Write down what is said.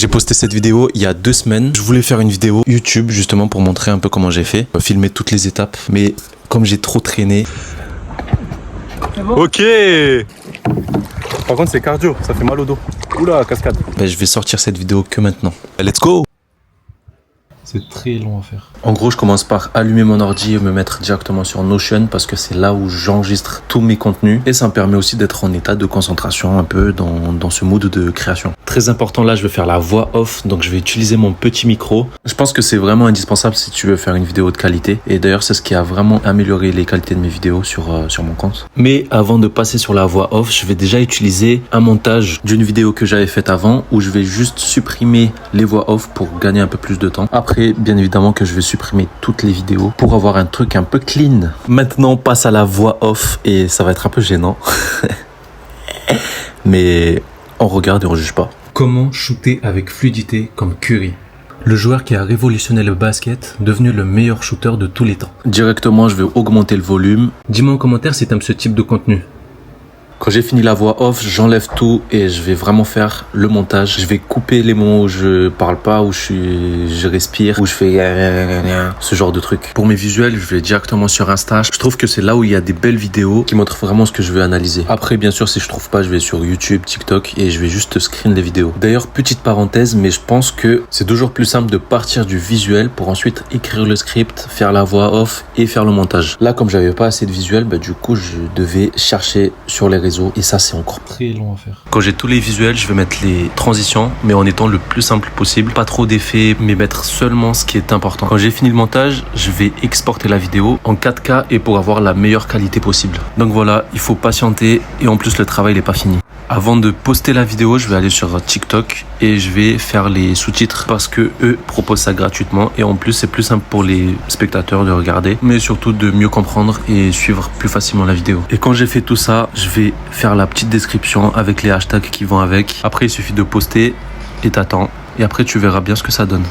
J'ai posté cette vidéo il y a 2 semaines. Je voulais faire une vidéo YouTube justement pour montrer un peu comment j'ai fait, filmer toutes les étapes. Mais comme j'ai trop traîné... Ok. Par contre c'est cardio, ça fait mal au dos. Oula, cascade. Je vais sortir cette vidéo que maintenant. Let's go! C'est très long à faire. En gros, je commence par allumer mon ordi et me mettre directement sur Notion parce que c'est là où j'enregistre tous mes contenus et ça me permet aussi d'être en état de concentration un peu dans ce mood de création. Très important, là, je vais faire la voix off, donc je vais utiliser mon petit micro. Je pense que c'est vraiment indispensable si tu veux faire une vidéo de qualité et d'ailleurs, c'est ce qui a vraiment amélioré les qualités de mes vidéos sur mon compte. Mais avant de passer sur la voix off, je vais déjà utiliser un montage d'une vidéo que j'avais faite avant où je vais juste supprimer les voix off pour gagner un peu plus de temps. Après, bien évidemment que je vais supprimer toutes les vidéos pour avoir un truc un peu clean. Maintenant, on passe à la voix off et ça va être un peu gênant. Mais on regarde et on juge pas. Comment shooter avec fluidité comme Curry? Le joueur qui a révolutionné le basket, devenu le meilleur shooter de tous les temps. Directement, je vais augmenter le volume. Dis-moi en commentaire si t'aimes ce type de contenu. Quand j'ai fini la voix off, j'enlève tout et je vais vraiment faire le montage. Je vais couper les moments où je parle pas, où je respire, où je fais ce genre de trucs. Pour mes visuels, je vais directement sur Insta. Je trouve que c'est là où il y a des belles vidéos qui montrent vraiment ce que je veux analyser. Après, bien sûr, si je trouve pas, je vais sur YouTube, TikTok et je vais juste screen les vidéos. D'ailleurs, petite parenthèse, mais je pense que c'est toujours plus simple de partir du visuel pour ensuite écrire le script, faire la voix off et faire le montage. Là, comme j'avais pas assez de visuels, du coup, je devais chercher sur les réseaux. Et ça, c'est encore très long à faire. Quand j'ai tous les visuels, je vais mettre les transitions, mais en étant le plus simple possible. Pas trop d'effets, mais mettre seulement ce qui est important. Quand j'ai fini le montage, je vais exporter la vidéo en 4K et pour avoir la meilleure qualité possible. Donc voilà, il faut patienter et en plus, le travail n'est pas fini. Avant de poster la vidéo, je vais aller sur TikTok et je vais faire les sous-titres parce que eux proposent ça gratuitement et en plus c'est plus simple pour les spectateurs de regarder, mais surtout de mieux comprendre et suivre plus facilement la vidéo. Et quand j'ai fait tout ça, je vais faire la petite description avec les hashtags qui vont avec. Après, il suffit de poster et t'attends et après tu verras bien ce que ça donne.